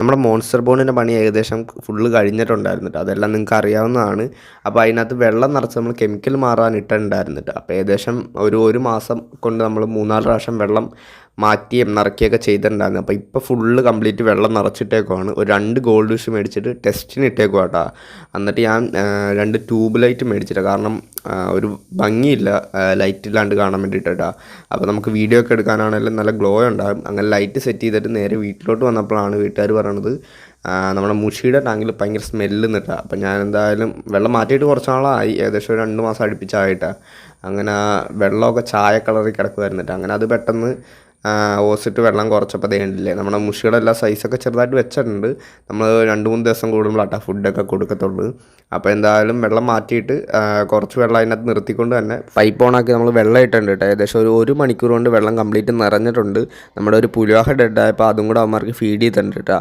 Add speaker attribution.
Speaker 1: നമ്മുടെ മോൺസ്റ്റർ ബോണ്ടിൻ്റെ പണി ഏകദേശം ഫുള്ള് കഴിഞ്ഞിട്ടുണ്ടായിരുന്നു കേട്ടോ. അതെല്ലാം നിങ്ങൾക്ക് അറിയാവുന്നതാണ്. അപ്പോൾ അതിനകത്ത് വെള്ളം നിറച്ച് നമ്മൾ കെമിക്കൽ മാറാൻ ഇട്ടിട്ടുണ്ടായിരുന്നു കേട്ടോ. അപ്പോൾ ഏകദേശം ഒരു മാസം കൊണ്ട് നമ്മൾ 3-4 പ്രാവശ്യം വെള്ളം മാറ്റിയും നിറയ്ക്കുകയൊക്കെ ചെയ്തിട്ടുണ്ടായിരുന്നു. അപ്പോൾ ഇപ്പോൾ ഫുള്ള് കംപ്ലീറ്റ് വെള്ളം നിറച്ചിട്ടേക്കുവാണ്. ഒരു 2 ഗോൾഡ് ഫിഷ് മേടിച്ചിട്ട് ടെസ്റ്റിന് ഇട്ടേക്കുവാ കേട്ടോ. എന്നിട്ട് ഞാൻ 2 ട്യൂബ് ലൈറ്റ് മേടിച്ചിട്ട്, കാരണം ഒരു ഭംഗിയില്ല ലൈറ്റ് ഇല്ലാണ്ട് കാണാൻ വേണ്ടിയിട്ടാ. അപ്പോൾ നമുക്ക് വീഡിയോ ഒക്കെ എടുക്കാനാണെങ്കിലും നല്ല ഗ്ലോ ഉണ്ടാകും. അങ്ങനെ ലൈറ്റ് സെറ്റ് ചെയ്തിട്ട് നേരെ വീട്ടിലോട്ട് വന്നപ്പോഴാണ് വീട്ടുകാർ പറയണത് നമ്മുടെ മുഷിയുടെ ടാങ്കിൽ ഭയങ്കര സ്മെല്ല് നിട്ടാ. അപ്പം ഞാൻ എന്തായാലും വെള്ളം മാറ്റിയിട്ട് കുറച്ച് നാളായി, ഏകദേശം ഒരു 2 മാസം അടുപ്പിച്ചായിട്ടാണ്. അങ്ങനെ വെള്ളമൊക്കെ ചായ കളറിൽ കിടക്കുമായിരുന്നിട്ട് അങ്ങനെ അത് പെട്ടെന്ന് ഓസിട്ട് വെള്ളം കുറച്ചപ്പോൾ കണ്ടില്ലേ, നമ്മുടെ മുഷിയുടെ എല്ലാ സൈസൊക്കെ ചെറുതായിട്ട് വെച്ചിട്ടുണ്ട്. നമ്മൾ 2-3 ദിവസം കൂടുമ്പോഴാട്ടാ ഫുഡൊക്കെ കൊടുക്കത്തുള്ളൂ. അപ്പോൾ എന്തായാലും വെള്ളം മാറ്റിയിട്ട് കുറച്ച് വെള്ളം അതിനകത്ത് നിർത്തിക്കൊണ്ട് തന്നെ പൈപ്പ് ഓണാക്കി നമ്മൾ വെള്ളം ഇട്ടുണ്ട് കേട്ടോ. ഏകദേശം ഒരു മണിക്കൂർ കൊണ്ട് വെള്ളം കംപ്ലീറ്റ് നിറഞ്ഞിട്ടുണ്ട്. നമ്മുടെ ഒരു പുലിവാഹ ഡെഡായപ്പോൾ അതും കൂടെ അവന്മാർക്ക് ഫീഡ് ചെയ്തിട്ടുണ്ട് കേട്ടോ.